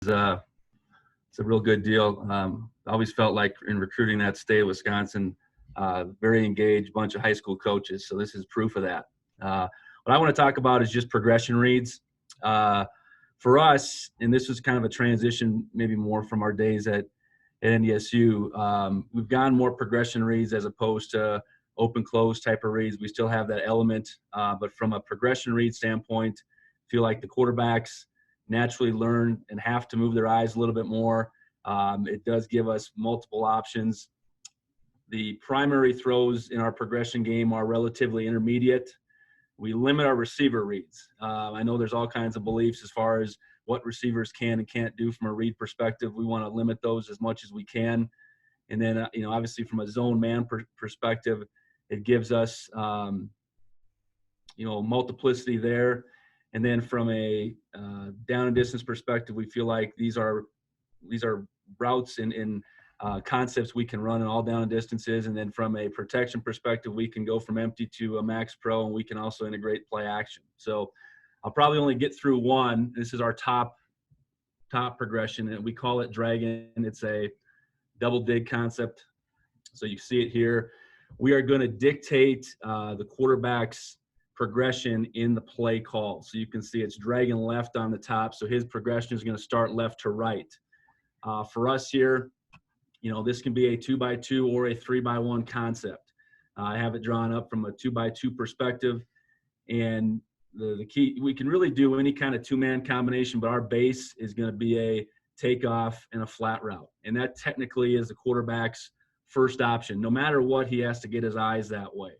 it's a real good deal. I always felt like in recruiting that state of Wisconsin, very engaged bunch of high school coaches. So this is proof of that. What I want to talk about is just progression reads. For us, and this was kind of a transition, maybe more from our days at NDSU, we've gone more progression reads as opposed to open close type of reads. We still have that element, but from a progression read standpoint, feel like the quarterbacks naturally learn and have to move their eyes a little bit more. It does give us multiple options. The primary throws in our progression game are relatively intermediate. We limit our receiver reads. I know there's all kinds of beliefs as far as what receivers can and can't do from a read perspective. We want to limit those as much as we can. And then, obviously from a zone man perspective, it gives us, multiplicity there. And then from a down and distance perspective, we feel like these are routes and concepts we can run in all down and distances. And then from a protection perspective, we can go from empty to a max pro, and we can also integrate play action. So I'll probably only get through one. This is our top progression, and we call it Dragon. It's a double dig concept. So you see it here. We are going to dictate the quarterback's progression in the play call. So you can see it's Dragon left on the top. So his progression is going to start left to right. For us here, this can be a 2x2 or a 3x1 concept. I have it drawn up from a 2x2 perspective. And the key, we can really do any kind of two-man combination, but our base is going to be a takeoff and a flat route. And that technically is the quarterback's first option. No matter what, he has to get his eyes that way.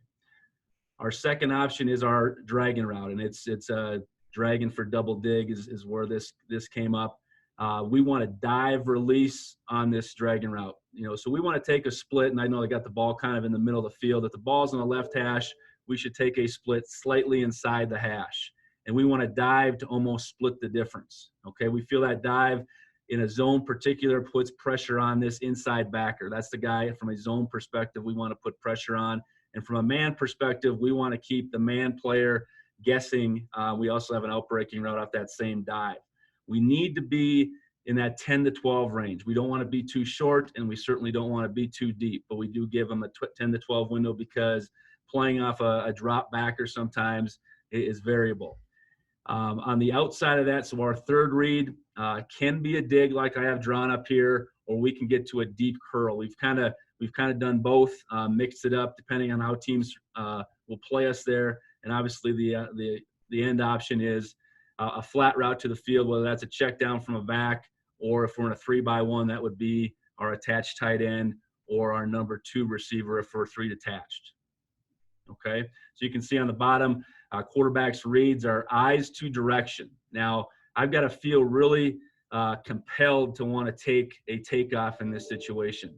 Our second option is our Dragon route, and it's a Dragon for double dig is where this came up. We want to dive release on this Dragon route. So we want to take a split, and I know they got the ball kind of in the middle of the field. If the ball's on the left hash, we should take a split slightly inside the hash. And we want to dive to almost split the difference. Okay, we feel that dive in a zone particular puts pressure on this inside backer. That's the guy from a zone perspective we want to put pressure on. And from a man perspective, we want to keep the man player guessing. We also have an outbreaking route off that same dive. We need to be in that 10 to 12 range. We don't want to be too short, and we certainly don't want to be too deep, but we do give them a 10 to 12 window because playing off a drop backer sometimes is variable. On the outside of that, so our third read can be a dig like I have drawn up here, or we can get to a deep curl. We've kind of done both, mixed it up depending on how teams will play us there. And obviously the end option is a flat route to the field, whether that's a check down from a back, or if we're in a 3x1, that would be our attached tight end or our number 2 receiver if we're 3 detached. Okay, so you can see on the bottom, quarterback's reads are eyes to direction. Now, I've got to feel really compelled to want to take a takeoff in this situation.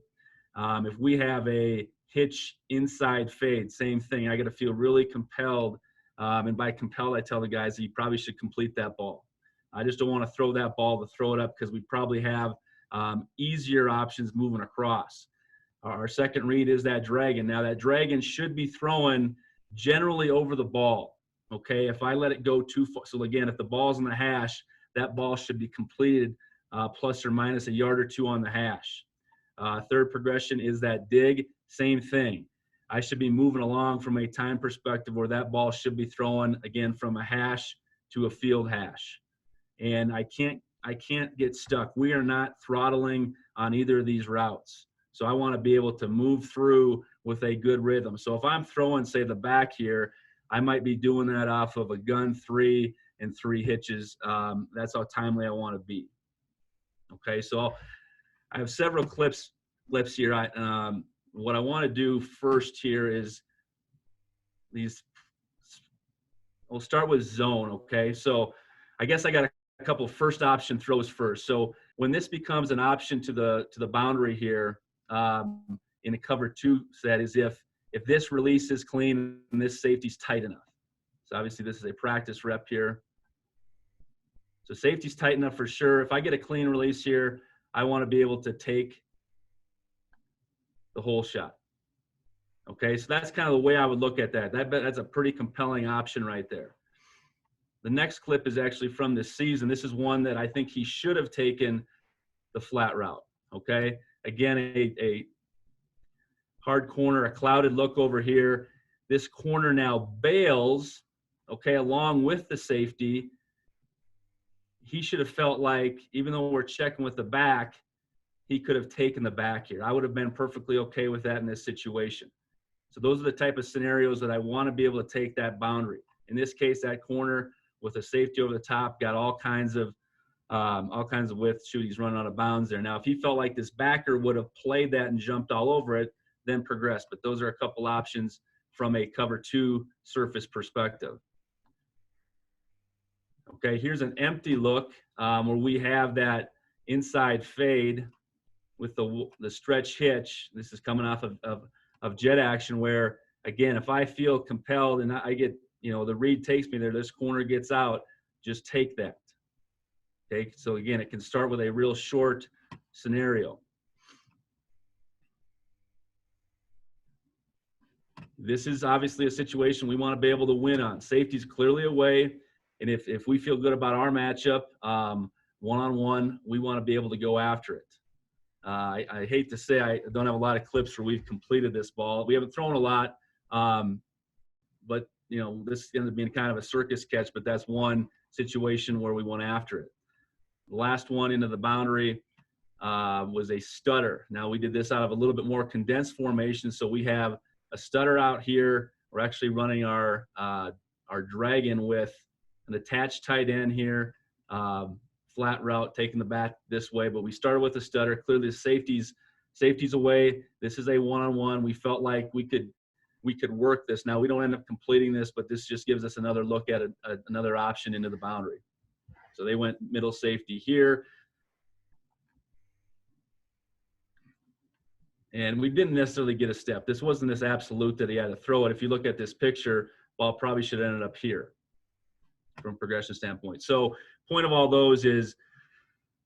If we have a hitch inside fade, same thing. I got to feel really compelled. And by compelled, I tell the guys that you probably should complete that ball. I just don't want to throw that ball to throw it up because we probably have easier options moving across. Our second read is that Dragon. Now, that Dragon should be throwing generally over the ball. Okay, if I let it go too far. So, again, if the ball's in the hash, that ball should be completed plus or minus a yard or two on the hash. Third progression is that dig. Same thing. I should be moving along from a time perspective where that ball should be throwing, again, from a hash to a field hash. And I can't get stuck. We are not throttling on either of these routes. So I want to be able to move through with a good rhythm. So if I'm throwing, say, the back here, I might be doing that off of a gun 3 and 3 hitches. That's how timely I want to be. Okay, so I have several clips here. What I want to do first here is these. We'll start with zone. Okay, so I guess I got a couple first option throws first. So when this becomes an option to the boundary here in a cover 2 set is if this release is clean and this safety's tight enough. So obviously this is a practice rep here. So safety's tight enough for sure. If I get a clean release here, I want to be able to take the whole shot. Okay, so that's kind of the way I would look at that. That's a pretty compelling option right there. The next clip is actually from this season. This is one that I think he should have taken the flat route. Okay. Again, a hard corner, a clouded look over here. This corner now bails, okay, along with the safety. He should have felt like, even though we're checking with the back, he could have taken the back here. I would have been perfectly okay with that in this situation. So those are the type of scenarios that I want to be able to take that boundary. In this case, that corner with a safety over the top got all kinds of width. Shoot, he's running out of bounds there. Now, if he felt like this backer would have played that and jumped all over it, then progress. But those are a couple options from a cover 2 surface perspective. Okay, here's an empty look where we have that inside fade with the stretch hitch. This is coming off of jet action where, again, if I feel compelled and I get, the read takes me there, this corner gets out, just take that. Okay, so again, it can start with a real short scenario. This is obviously a situation we want to be able to win on. Safety's clearly away, and if we feel good about our matchup, one-on-one, we want to be able to go after it. I hate to say I don't have a lot of clips where we've completed this ball. We haven't thrown a lot, but this ends up being kind of a circus catch, but that's one situation where we went after it. The last one into the boundary was a stutter. Now, we did this out of a little bit more condensed formation, so we have a stutter out here. We're actually running our dragon with an attached tight end here, flat route, taking the bat this way, but we started with a stutter. Clearly the safety's away. This is a one-on-one. We felt like we could work this. Now, we don't end up completing this, but this just gives us another look at another option into the boundary. So they went middle safety here. And we didn't necessarily get a step. This wasn't this absolute that he had to throw it. If you look at this picture, ball probably should have ended up here from a progression standpoint. So point of all those is,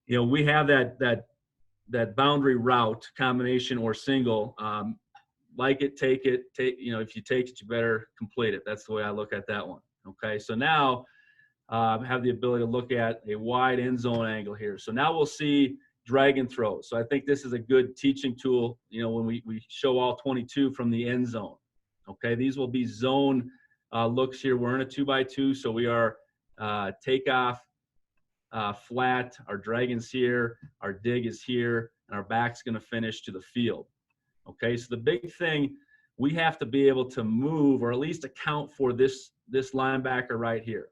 we have that boundary route combination or single. Like it, take it. If you take it, you better complete it. That's the way I look at that one. Okay, so now have the ability to look at a wide end zone angle here. So now we'll see dragon throws. So I think this is a good teaching tool, when we show all 22 from the end zone. Okay, these will be zone looks here. We're in a 2x2, so we are takeoff flat. Our dragon's here, our dig is here, and our back's going to finish to the field. Okay, so the big thing, we have to be able to move or at least account for this linebacker right here.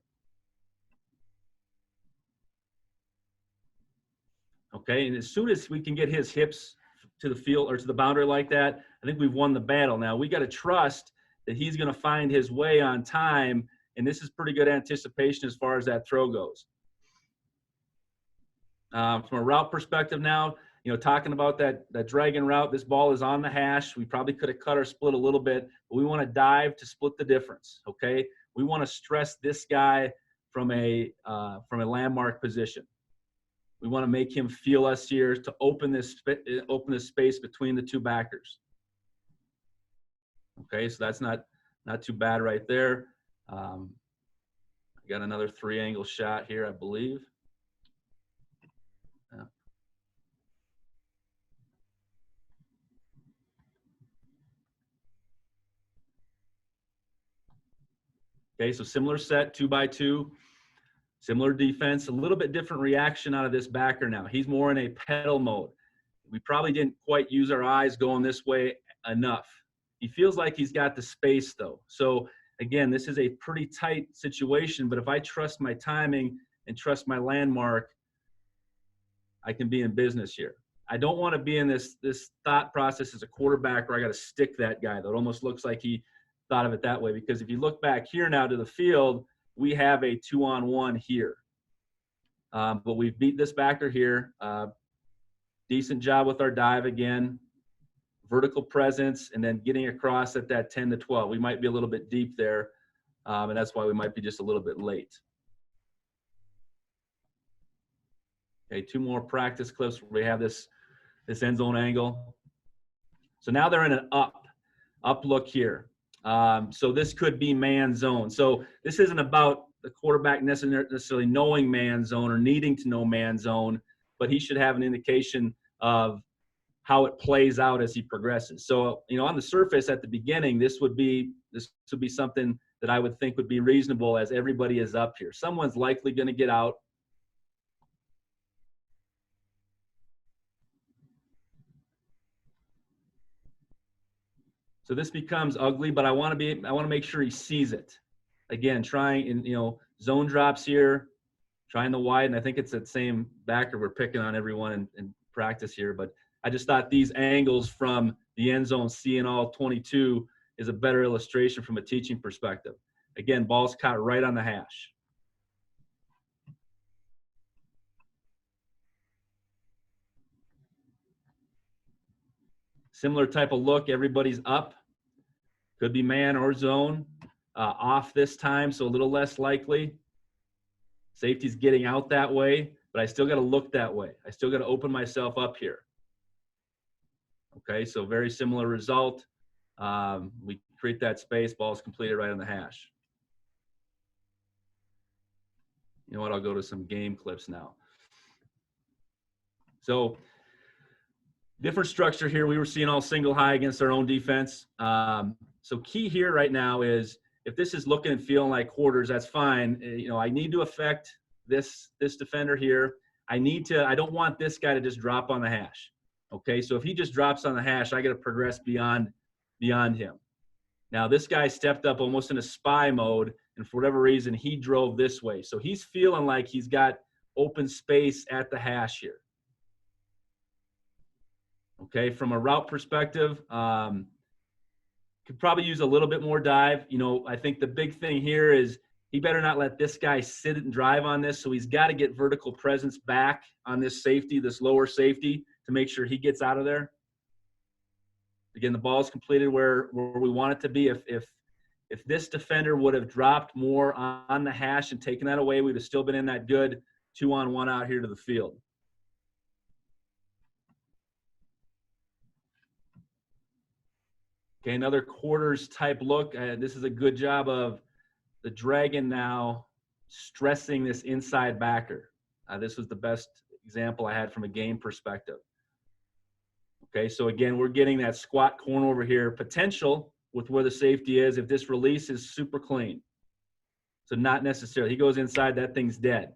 Okay, and as soon as we can get his hips to the field or to the boundary like that, I think we've won the battle. Now, we got to trust that he's going to find his way on time, and this is pretty good anticipation as far as that throw goes. From a route perspective now, talking about that dragon route, this ball is on the hash. We probably could have cut or split a little bit, but we want to dive to split the difference, okay? We want to stress this guy from a landmark position. We want to make him feel us here to open this space between the two backers. Okay, so that's not too bad right there. I got another 3-angle shot here, I believe. Yeah. Okay, so similar set, 2x2. Similar defense, a little bit different reaction out of this backer now. He's more in a pedal mode. We probably didn't quite use our eyes going this way enough. He feels like he's got the space, though. So, again, this is a pretty tight situation, but if I trust my timing and trust my landmark, I can be in business here. I don't want to be in this thought process as a quarterback where I got to stick that guy. That almost looks like he thought of it that way, because if you look back here now to the field, we have a 2-on-1 here. But we've beat this backer here. Decent job with our dive again. Vertical presence, and then getting across at that 10 to 12. We might be a little bit deep there, and that's why we might be just a little bit late. Okay, 2 more practice clips where we have this end zone angle. So now they're in an up look here. So this could be man zone. So this isn't about the quarterback necessarily knowing man zone or needing to know man zone, but he should have an indication of how it plays out as he progresses. So, on the surface at the beginning, this would be something that I would think would be reasonable as everybody is up here. Someone's likely going to get out. So this becomes ugly, but I want to make sure he sees it. Again, trying in, zone drops here, trying to widen. I think it's that same backer. We're picking on everyone in practice here, but I just thought these angles from the end zone, seeing all 22, is a better illustration from a teaching perspective. Again, ball's caught right on the hash. Similar type of look. Everybody's up. Could be man or zone. Off this time, so a little less likely. Safety's getting out that way, but I still got to look that way. I still got to open myself up here. Okay, so very similar result. We create that space. Ball's completed right on the hash. You know what? I'll go to some game clips now. So different structure here. We were seeing all single high against our own defense. So key here right now is if this is looking and feeling like quarters, that's fine. I need to affect this defender here. I don't want this guy to just drop on the hash. Okay, so if he just drops on the hash, I got to progress beyond him. Now this guy stepped up almost in a spy mode, and for whatever reason, he drove this way. So he's feeling like he's got open space at the hash here. Okay, from a route perspective, could probably use a little bit more dive. I think the big thing here is he better not let this guy sit and drive on this. So he's got to get vertical presence back on this safety, this lower safety, to make sure he gets out of there. Again, the ball is completed where we want it to be. If this defender would have dropped more on the hash and taken that away, we'd have still been in that good 2-on-1 out here to the field. Okay, another quarters type look. This is a good job of the Dragon now stressing this inside backer. This was the best example I had from a game perspective. Okay, so again, we're getting that squat corner over here. Potential with where the safety is if this release is super clean. So not necessarily. He goes inside, that thing's dead.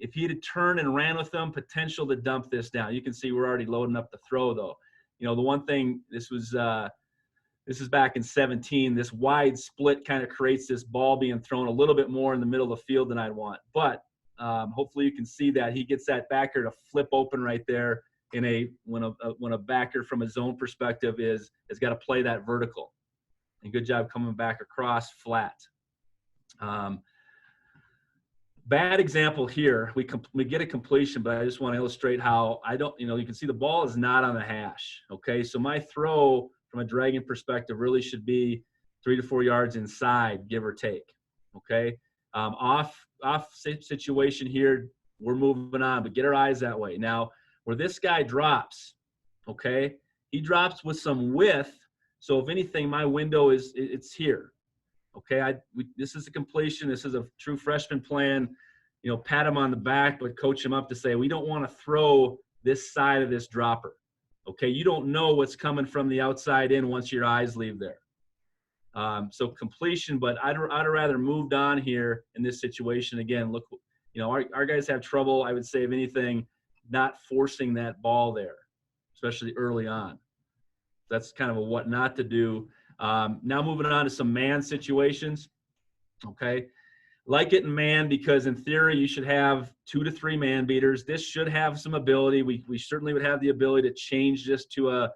If he'd have turned and ran with them, potential to dump this down. You can see we're already loading up the throw, though. The one thing, this is back in 17. This wide split kind of creates this ball being thrown a little bit more in the middle of the field than I'd want. But hopefully you can see that he gets that backer to flip open right there when a backer from a zone perspective has got to play that vertical. And good job coming back across flat. Bad example here. We get a completion, but I just want to illustrate how you can see the ball is not on the hash. Okay, so my throw from a Dragon perspective really should be 3 to 4 yards inside, give or take. Okay, off situation here, we're moving on, but get our eyes that way. Now, where this guy drops, okay, he drops with some width. So if anything, my window it's here. Okay, this is a completion. This is a true freshman plan. Pat him on the back, but coach him up to say, we don't want to throw this side of this dropper. Okay, you don't know what's coming from the outside in once your eyes leave there. So completion, but I'd rather moved on here in this situation. Again, look, our guys have trouble, I would say, if anything, not forcing that ball there, especially early on. That's kind of a what not to do. Now moving on to some man situations. Okay, like it in man because in theory you should have 2 to 3 man beaters. This should have some ability. We certainly would have the ability to change this to a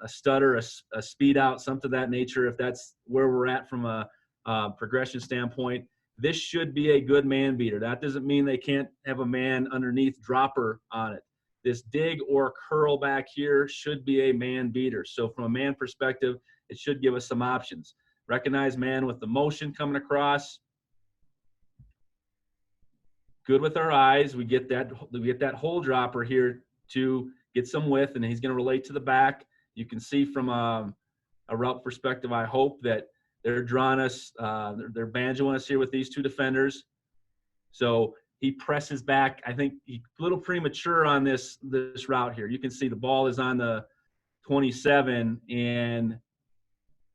stutter, a speed out, something of that nature if that's where we're at from a progression standpoint. This should be a good man beater. That doesn't mean they can't have a man underneath dropper on it. This dig or curl back here should be a man beater. So from a man perspective, it should give us some options. Recognize man with the motion coming across. Good with our eyes. We get that hole dropper here to get some width, and he's going to relate to the back. You can see from a route perspective, I hope, that They're drawing us, they're banjoing us here with these two defenders. So he presses back. I think he's a little premature on this route here. You can see the ball is on the 27, and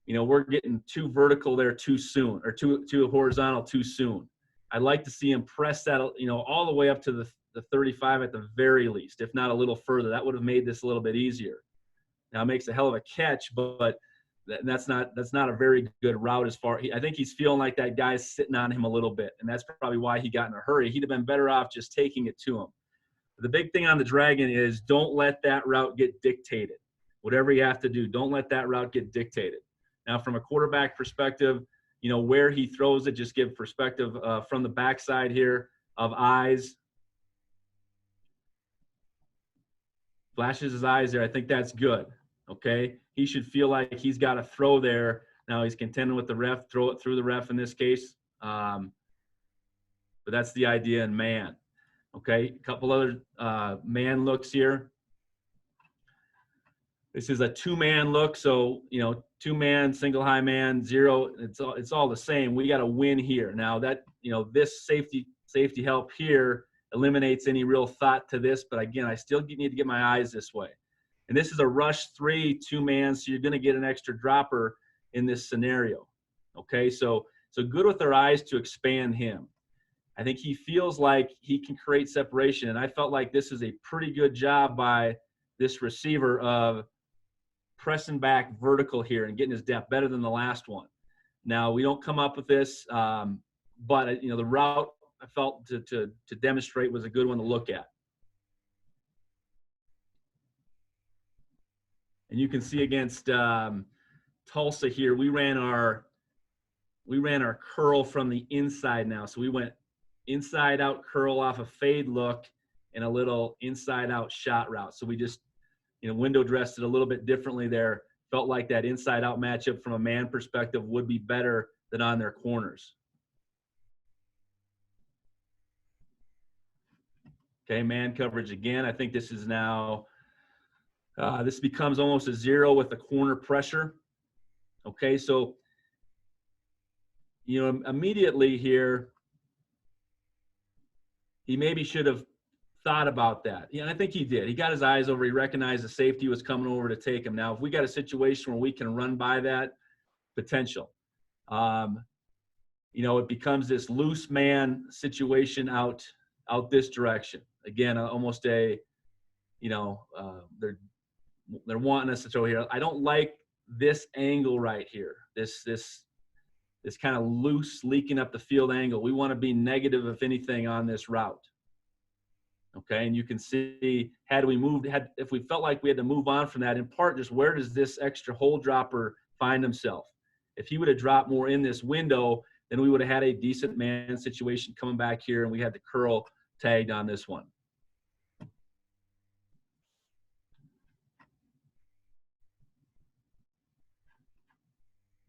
we're getting too vertical there too soon, or too horizontal too soon. I'd like to see him press that, all the way up to the 35 at the very least, if not a little further. That would have made this a little bit easier. Now it makes a hell of a catch, but that's not a very good route as far. I think he's feeling like that guy's sitting on him a little bit, and that's probably why he got in a hurry. He'd have been better off just taking it to him. The big thing on the Dragon is don't let that route get dictated. Whatever you have to do, don't let that route get dictated. Now, from a quarterback perspective, where he throws it, just give perspective from the backside here of eyes. Flashes his eyes there. I think that's good. Okay. He should feel like he's got a throw there. Now he's contending with the ref, throw it through the ref in this case. But that's the idea in man. Okay. A couple other man looks here. This is a two-man look. So, two-man, single high man, zero. It's all the same. We got to win here. Now that, this safety help here eliminates any real thought to this. But again, I still need to get my eyes this way. And this is a rush 3 two-man, so you're going to get an extra dropper in this scenario. Okay, so good with our eyes to expand him. I think he feels like he can create separation, and I felt like this is a pretty good job by this receiver of pressing back vertical here and getting his depth better than the last one. Now, we don't come up with this, but, the route I felt to demonstrate was a good one to look at. And you can see against Tulsa here, we ran our curl from the inside now. So we went inside out curl off a fade look and a little inside out shot route. So we just, window dressed it a little bit differently there. Felt like that inside out matchup from a man perspective would be better than on their corners. Okay, man coverage again. I think this is now, this becomes almost a zero with the corner pressure. Okay, so, immediately here, he maybe should have thought about that. Yeah, I think he did. He got his eyes over. He recognized the safety was coming over to take him. Now, if we got a situation where we can run by that, potential. It becomes this loose man situation out this direction. Again, almost a, they're wanting us to throw here. I don't like this angle right here. This kind of loose leaking up the field angle. We want to be negative, if anything, on this route. Okay, and you can see if we felt like we had to move on from that, in part, just where does this extra hole dropper find himself? If he would have dropped more in this window, then we would have had a decent man situation coming back here, and we had the curl tagged on this one.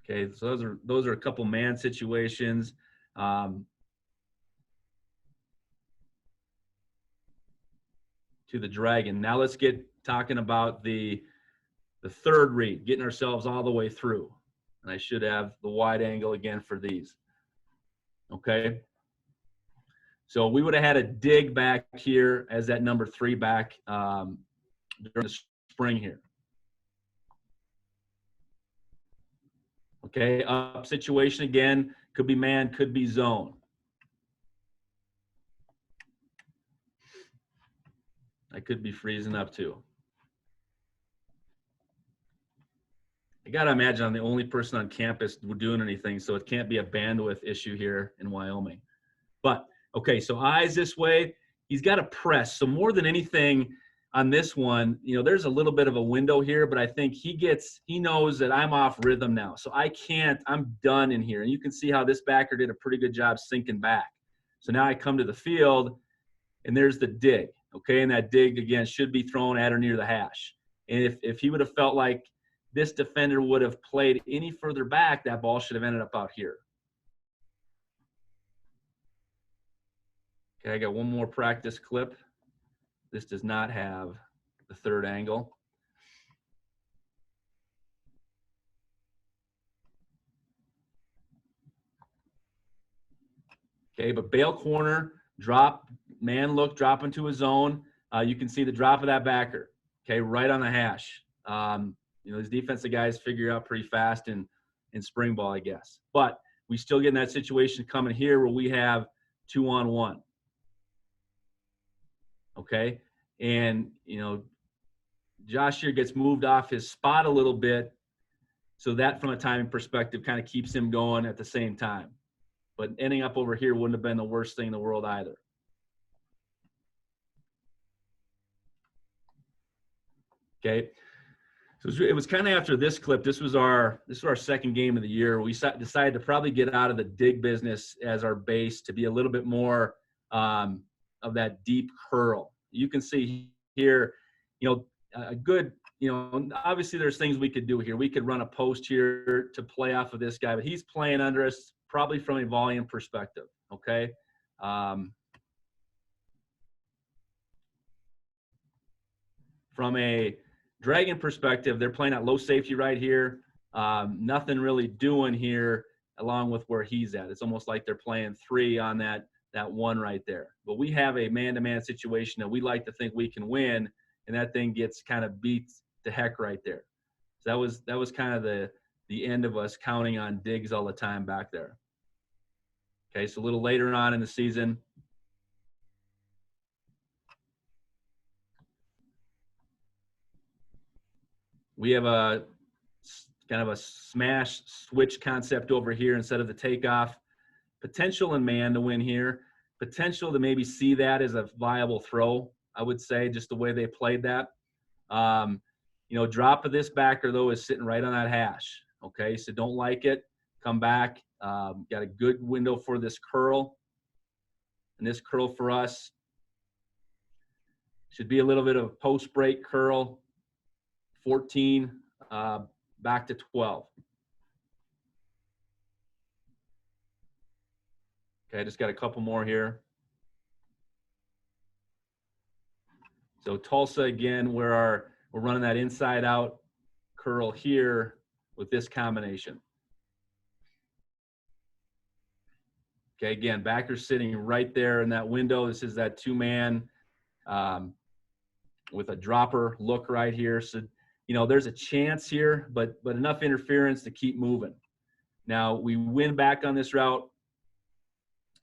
Okay, so those are a couple man situations. To the Dragon. Now let's get talking about the third read, getting ourselves all the way through. And I should have the wide angle again for these. Okay. So we would have had a dig back here as that number 3 back during the spring here. Okay, up situation again, could be man, could be zone. I could be freezing up too. I got to imagine I'm the only person on campus doing anything, so it can't be a bandwidth issue here in Wyoming. But, okay, so eyes this way. He's got to press. So more than anything on this one, there's a little bit of a window here, but I think he knows that I'm off rhythm now. So I'm done in here. And you can see how this backer did a pretty good job sinking back. So now I come to the field, and there's the dig. Okay, and that dig, again, should be thrown at or near the hash. And if he would have felt like this defender would have played any further back, that ball should have ended up out here. Okay, I got one more practice clip. This does not have the third angle. Okay, but bail corner, drop, man look, drop into a zone. You can see the drop of that backer, okay, right on the hash. These defensive guys figure out pretty fast in spring ball, I guess. But we still get in that situation coming here where we have 2-on-1. Okay, and Josh here gets moved off his spot a little bit, so that from a timing perspective kind of keeps him going at the same time. But ending up over here wouldn't have been the worst thing in the world either. Okay, so it was kind of after this clip. This was our second game of the year. We decided to probably get out of the dig business as our base to be a little bit more of that deep curl. You can see here, a good, obviously there's things we could do here. We could run a post here to play off of this guy, but he's playing under us probably from a volume perspective. Okay. From a Dragon perspective, they're playing at low safety right here. Nothing really doing here along with where he's at. It's almost like they're playing 3 on that one right there. But we have a man-to-man situation that we like to think we can win, and that thing gets kind of beat to heck right there. So that was kind of the end of us counting on digs all the time back there. Okay, so a little later on in the season, we have a kind of a smash switch concept over here instead of the takeoff. Potential in man to win here. Potential to maybe see that as a viable throw, I would say, just the way they played that. Drop of this backer, though, is sitting right on that hash. Okay, so don't like it. Come back. Got a good window for this curl. And this curl for us should be a little bit of a post-break curl. 14 back to 12. Okay, I just got a couple more here. So Tulsa again, we're running that inside out curl here with this combination. Okay, again, backer sitting right there in that window. This is that 2-man with a dropper look right here. So, there's a chance here, but enough interference to keep moving. Now, we win back on this route.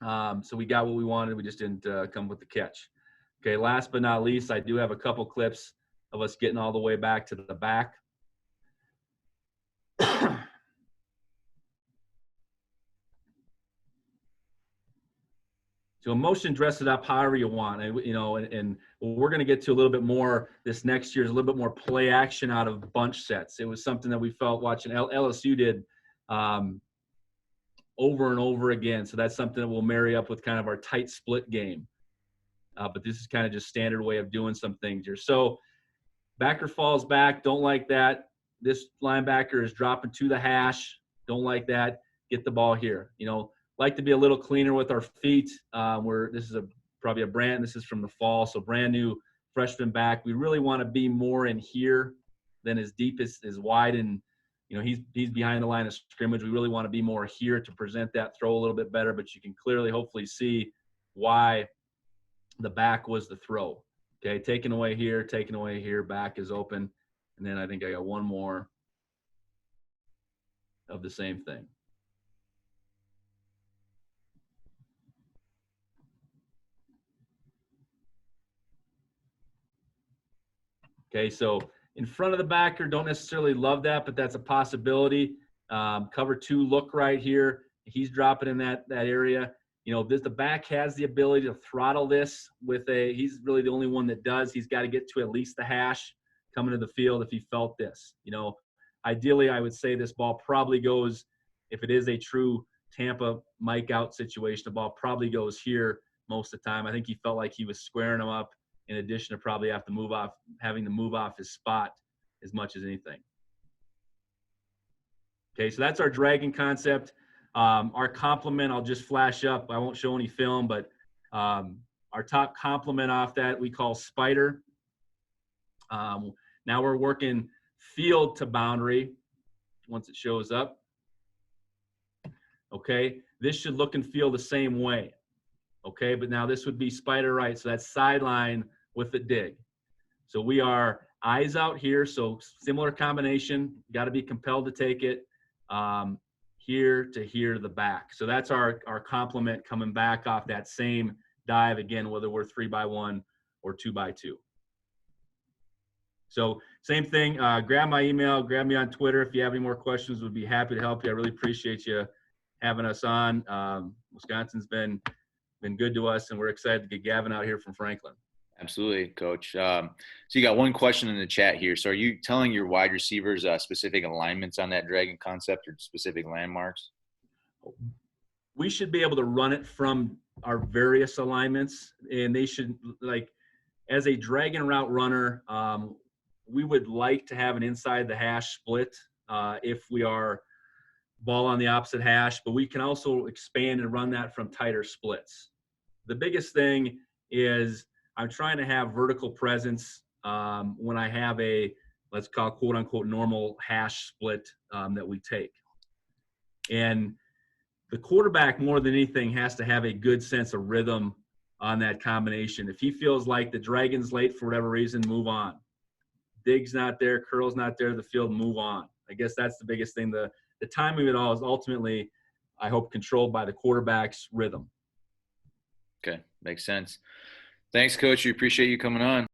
So we got what we wanted. We just didn't come with the catch. Okay, last but not least, I do have a couple clips of us getting all the way back to the back. So emotion, dress it up however you want. And we're going to get to a little bit more this next year, is a little bit more play action out of bunch sets. It was something that we felt watching LSU did over and over again. So that's something that we'll marry up with kind of our tight split game. But this is kind of just standard way of doing some things here. So backer falls back. Don't like that. This linebacker is dropping to the hash. Don't like that. Get the ball here. Like to be a little cleaner with our feet. This is probably a Brent. This is from the fall, so brand new freshman back. We really want to be more in here than as deep as wide, and he's behind the line of scrimmage. We really want to be more here to present that throw a little bit better. But you can clearly, hopefully, see why the back was the throw. Okay, taken away here, back is open, and then I think I got one more of the same thing. Okay, so in front of the backer, don't necessarily love that, but that's a possibility. Cover 2 look right here. He's dropping in that area. The back has the ability to throttle this with he's really the only one that does. He's got to get to at least the hash coming to the field if he felt this. Ideally, I would say this ball probably goes, if it is a true Tampa Mike out situation, the ball probably goes here most of the time. I think he felt like he was squaring him up, in addition to probably having to move off his spot as much as anything. Okay, so that's our dragon concept. Our complement, I'll just flash up. I won't show any film, but our top complement off that we call spider. Now we're working field to boundary once it shows up. Okay, this should look and feel the same way. Okay, but now this would be spider right. So that's sideline with the dig. So we are eyes out here. So similar combination, got to be compelled to take it here to the back. So that's our complement coming back off that same dive again, whether we're 3x1 or 2x2. So same thing, grab my email, grab me on Twitter. If you have any more questions, we'd be happy to help you. I really appreciate you having us on. Wisconsin's been good to us, and we're excited to get Gavin out here from Franklin. Absolutely, Coach. So you got one question in the chat here. So are you telling your wide receivers specific alignments on that dragon concept or specific landmarks? We should be able to run it from our various alignments, and they should, like, as a dragon route runner, we would like to have an inside the hash split if we are ball on the opposite hash, but we can also expand and run that from tighter splits. The biggest thing is I'm trying to have vertical presence when I have a, let's call quote unquote normal hash split that we take. And the quarterback more than anything has to have a good sense of rhythm on that combination. If he feels like the dragon's late for whatever reason, move on. Dig's not there, curl's not there, the field, move on. I guess that's the biggest thing. The timing of it all is ultimately, I hope, controlled by the quarterback's rhythm. Okay, makes sense. Thanks, Coach. We appreciate you coming on.